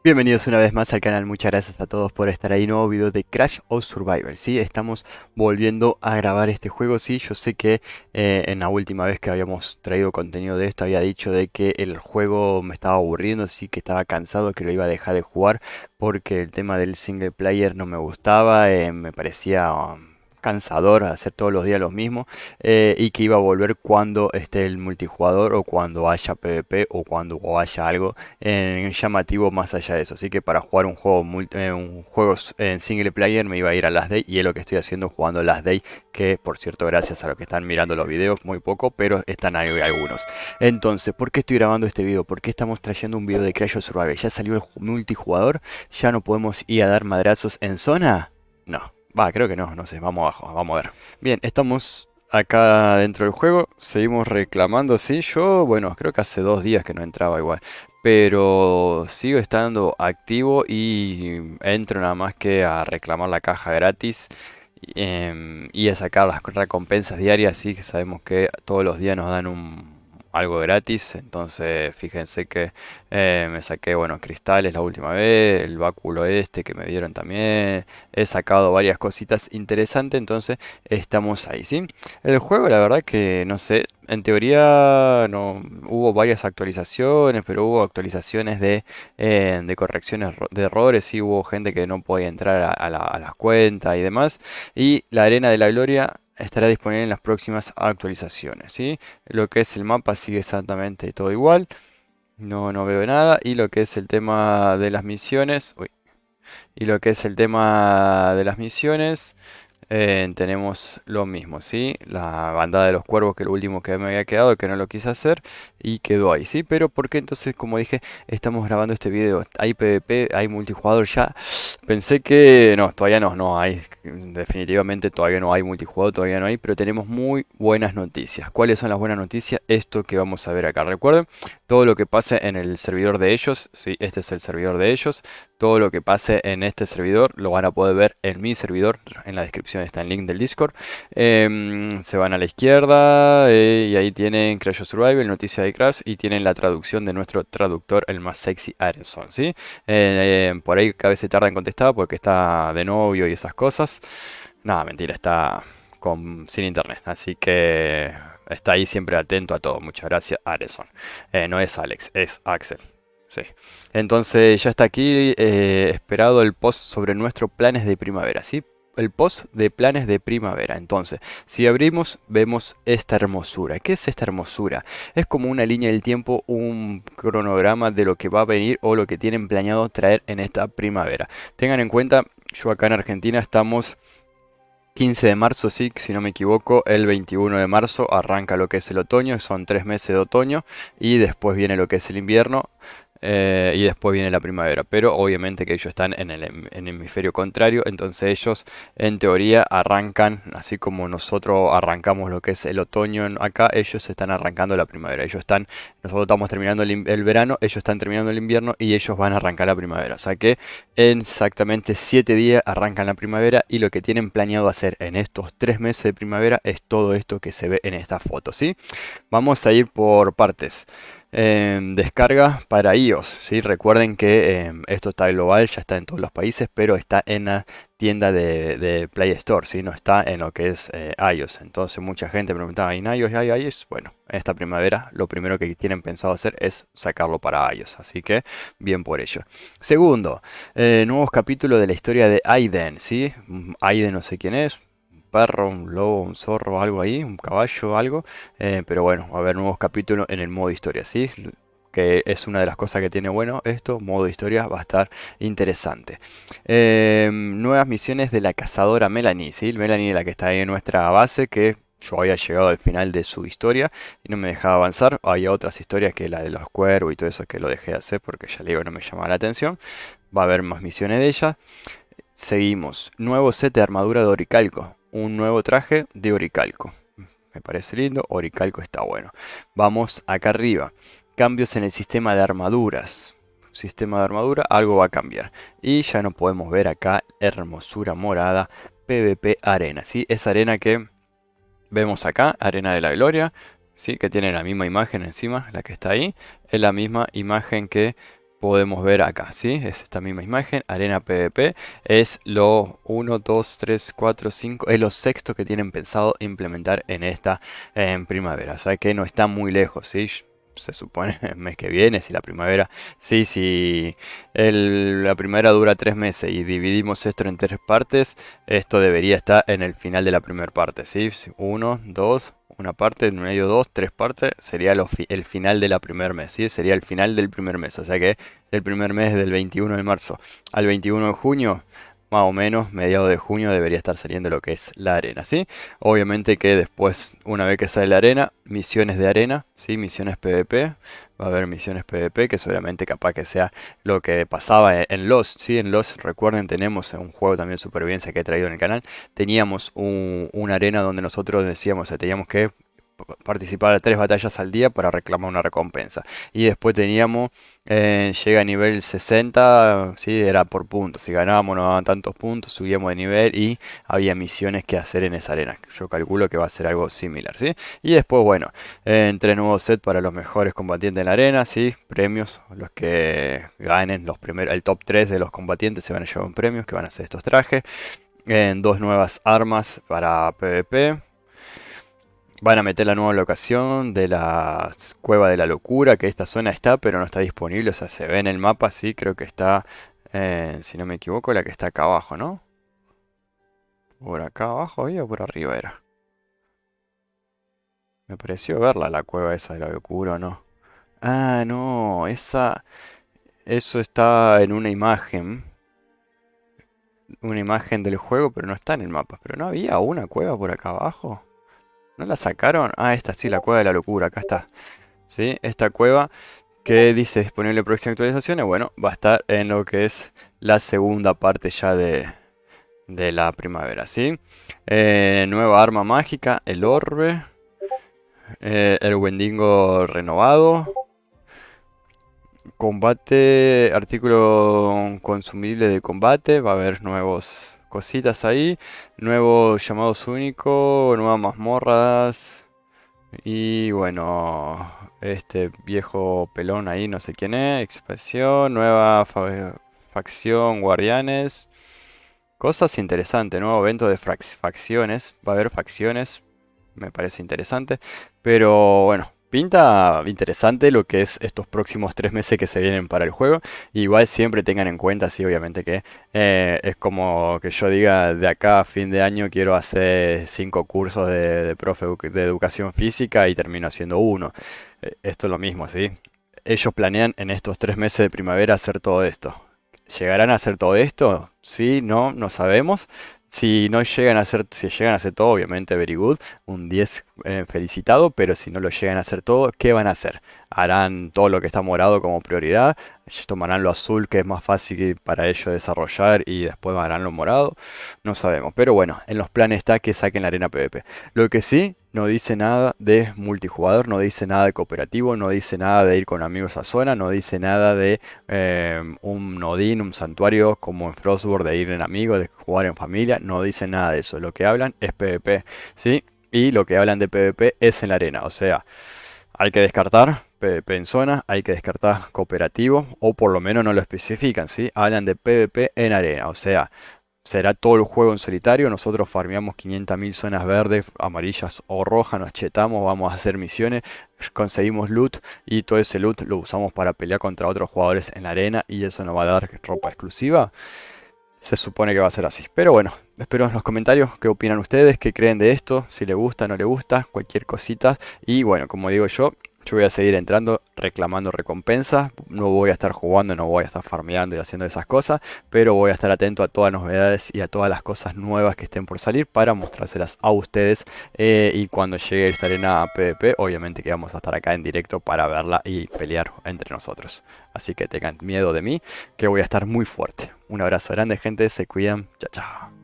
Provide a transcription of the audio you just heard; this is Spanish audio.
Bienvenidos una vez más al canal, muchas gracias a todos por estar ahí, nuevo video de Crash of Survival, ¿sí? Estamos volviendo a grabar este juego, sí, yo sé que en la última vez que habíamos traído contenido de esto había dicho de que el juego me estaba aburriendo, sí, que estaba cansado, que lo iba a dejar de jugar porque el tema del single player no me gustaba, me parecía cansador hacer todos los días lo mismo, y que iba a volver cuando esté el multijugador o cuando haya PvP o cuando haya algo en llamativo más allá de eso. Así que para jugar un juego, un juego en single player me iba a ir a Last Day y es lo que estoy haciendo jugando Last Day, que por cierto gracias a los que están mirando los videos, muy poco, pero están ahí algunos. Entonces, ¿por qué estoy grabando este video? ¿Por qué estamos trayendo un video de Crash of Survival? ¿Ya salió el multijugador? ¿Ya no podemos ir a dar madrazos en zona? No. Va, creo que no, no sé, vamos abajo, vamos a ver. Bien, estamos acá dentro del juego, seguimos reclamando, sí, yo, bueno, creo que hace 2 días que no entraba igual, pero sigo estando activo y entro nada más que a reclamar la caja gratis y a sacar las recompensas diarias, sí, que sabemos que todos los días nos dan algo gratis, entonces fíjense que me saqué, bueno, cristales la última vez, el báculo este que me dieron también, he sacado varias cositas interesantes, entonces estamos ahí, ¿sí? El juego, la verdad que no sé, en teoría no hubo varias actualizaciones, pero hubo actualizaciones de correcciones de errores, sí, hubo gente que no podía entrar a las cuentas y demás, y la Arena de la Gloria estará disponible en las próximas actualizaciones, ¿sí? Lo que es el mapa sigue exactamente todo igual. No veo nada. Y lo que es el tema de las misiones. Uy. Y lo que es el tema de las misiones. Tenemos lo mismo, ¿sí? La bandada de los cuervos, que es lo último que me había quedado, que no lo quise hacer. Y quedó ahí, ¿sí? Pero ¿por qué entonces, como dije, estamos grabando este video? ¿Hay PvP? ¿Hay multijugador ya? Pensé que no, todavía no hay. Definitivamente todavía no hay multijugador, todavía no hay. Pero tenemos muy buenas noticias. ¿Cuáles son las buenas noticias? Esto que vamos a ver acá. Recuerden, todo lo que pase en el servidor de ellos, ¿sí? Este es el servidor de ellos. Todo lo que pase en este servidor lo van a poder ver en mi servidor. En la descripción está el link del Discord. Se van a la izquierda y ahí tienen Crash of Survival, noticia de Crash, y tienen la traducción de nuestro traductor, el más sexy Arenson, ¿sí? Por ahí cada vez se tarda en contestar porque está de novio y esas cosas. Nada, mentira, está sin internet, así que está ahí siempre atento a todo. Muchas gracias, Arenson. No es Alex, es Axel. Sí. Entonces ya está aquí esperado el post sobre nuestros planes de primavera, ¿sí? El post de planes de primavera. Entonces, si abrimos, vemos esta hermosura. ¿Qué es esta hermosura? Es como una línea del tiempo, un cronograma de lo que va a venir o lo que tienen planeado traer en esta primavera. Tengan en cuenta, yo acá en Argentina estamos 15 de marzo, sí, si no me equivoco, el 21 de marzo arranca lo que es el otoño, son 3 meses de otoño y después viene lo que es el invierno. Y después viene la primavera, pero obviamente que ellos están en el hemisferio contrario, entonces ellos en teoría arrancan, así como nosotros arrancamos lo que es el otoño acá, ellos están arrancando la primavera, nosotros estamos terminando el verano, ellos están terminando el invierno y ellos van a arrancar la primavera, o sea que en exactamente 7 días arrancan la primavera y lo que tienen planeado hacer en estos 3 meses de primavera es todo esto que se ve en esta foto, ¿sí? Vamos a ir por partes. Descarga para iOS, ¿sí? Recuerden que esto está global, ya está en todos los países, pero está en la tienda de Play Store, ¿sí? No está en lo que es iOS. Entonces mucha gente preguntaba, ¿en iOS hay iOS? Bueno, esta primavera lo primero que tienen pensado hacer es sacarlo para iOS, así que bien por ello. Segundo, nuevos capítulos de la historia de Aiden, ¿sí? Aiden no sé quién es, perro, un lobo, un zorro, algo ahí, un caballo, algo. Pero bueno, va a haber nuevos capítulos en el modo historia, ¿sí? Que es una de las cosas que tiene bueno esto, modo historia, va a estar interesante. Nuevas misiones de la cazadora Melanie, ¿sí? Melanie, la que está ahí en nuestra base, que yo había llegado al final de su historia y no me dejaba avanzar. Había otras historias que la de los cuervos y todo eso que lo dejé de hacer porque ya le digo no me llamaba la atención. Va a haber más misiones de ella. Seguimos. Nuevo set de armadura de Oricalco. Un nuevo traje de Oricalco. Me parece lindo. Oricalco está bueno. Vamos acá arriba. Cambios en el sistema de armaduras. Sistema de armadura, algo va a cambiar. Y ya no podemos ver acá hermosura morada PvP arena. ¿Sí? Esa arena que vemos acá, arena de la gloria. ¿Sí? Que tiene la misma imagen encima, la que está ahí. Es la misma imagen que podemos ver acá, ¿sí? Es esta misma imagen, arena PvP, es lo 1, 2, 3, 4, 5, es lo sexto que tienen pensado implementar en esta primavera, o sea que no está muy lejos, ¿sí? Se supone el mes que viene, si la primavera, sí, si la primavera dura 3 meses y dividimos esto en 3 partes, esto debería estar en el final de la primera parte, ¿sí? 1, 2, una parte, en medio 2, 3 partes, sería el final de la primer mes, ¿sí? Sería el final del primer mes, o sea que el primer mes del 21 de marzo al 21 de junio, más o menos, mediados de junio debería estar saliendo lo que es la arena, ¿sí? Obviamente que después, una vez que sale la arena, misiones de arena, ¿sí? Misiones PvP, va a haber misiones PvP que seguramente capaz que sea lo que pasaba en Lost, ¿sí? En Lost, recuerden, tenemos un juego también de supervivencia que he traído en el canal, teníamos una arena donde nosotros decíamos que teníamos que participar de 3 batallas al día para reclamar una recompensa. Y después teníamos, llega a nivel 60, ¿sí? Era por puntos. Si ganábamos nos daban tantos puntos, subíamos de nivel y había misiones que hacer en esa arena. Yo calculo que va a ser algo similar, ¿sí? Y después, bueno, entre nuevos set para los mejores combatientes en la arena, ¿sí? Premios, los que ganen los primeros, el top 3 de los combatientes se van a llevar premios, que van a ser estos trajes. Dos nuevas armas para PvP. Van a meter la nueva locación de la Cueva de la Locura, que esta zona está, pero no está disponible. O sea, se ve en el mapa, sí, creo que está, si no me equivoco, la que está acá abajo, ¿no? Por acá abajo había o por arriba era. Me pareció verla, la cueva esa de la locura, ¿o no? Ah, no, eso está en una imagen. Una imagen del juego, pero no está en el mapa. Pero no había una cueva por acá abajo. ¿No la sacaron? Ah, esta sí, la cueva de la locura, acá está. ¿Sí? Esta cueva que dice disponible próxima actualización, bueno, va a estar en lo que es la segunda parte ya de la primavera, ¿sí? Nueva arma mágica, el orbe, el Wendigo renovado, combate, artículo consumible de combate, va a haber nuevos cositas ahí, nuevos llamados únicos, nuevas mazmorras. Y bueno, este viejo pelón ahí, no sé quién es, expansión, nueva facción, guardianes, cosas interesantes, nuevo evento de facciones, va a haber facciones, me parece interesante, pero bueno, pinta interesante lo que es estos próximos 3 meses que se vienen para el juego. Igual siempre tengan en cuenta, sí, obviamente que es como que yo diga de acá a fin de año quiero hacer 5 cursos de profe de educación física y termino haciendo uno. Esto es lo mismo, ¿sí? Ellos planean en estos 3 meses de primavera hacer todo esto. ¿Llegarán a hacer todo esto? Sí, no, no sabemos. Si no llegan a hacer, si llegan a hacer todo, obviamente very good, un 10 felicitado, pero si no lo llegan a hacer todo, ¿qué van a hacer? ¿Harán todo lo que está morado como prioridad? ¿Ellos tomarán lo azul que es más fácil para ellos desarrollar y después harán lo morado? No sabemos, pero bueno, en los planes está que saquen la arena PvP. Lo que sí, no dice nada de multijugador, no dice nada de cooperativo, no dice nada de ir con amigos a zona, no dice nada de un Odín, un santuario como en Frostborn, de ir en amigos, de jugar en familia, no dice nada de eso. Lo que hablan es PvP, ¿sí? Y lo que hablan de PvP es en la arena, o sea, hay que descartar PvP en zona, hay que descartar cooperativo, o por lo menos no lo especifican, ¿sí? Hablan de PvP en arena, o sea, será todo el juego en solitario. Nosotros farmeamos 500.000 zonas verdes, amarillas o rojas, nos chetamos, vamos a hacer misiones, conseguimos loot y todo ese loot lo usamos para pelear contra otros jugadores en la arena y eso nos va a dar ropa exclusiva. Se supone que va a ser así. Pero bueno, espero en los comentarios qué opinan ustedes, qué creen de esto, si les gusta, no les gusta, cualquier cosita. Y bueno, como digo yo voy a seguir entrando reclamando recompensas. No voy a estar jugando, no voy a estar farmeando y haciendo esas cosas, pero voy a estar atento a todas las novedades y a todas las cosas nuevas que estén por salir para mostrárselas a ustedes. Y cuando llegue esta arena PvP, obviamente que vamos a estar acá en directo para verla y pelear entre nosotros. Así que tengan miedo de mí, que voy a estar muy fuerte. Un abrazo grande, gente, se cuidan. Chao, chao.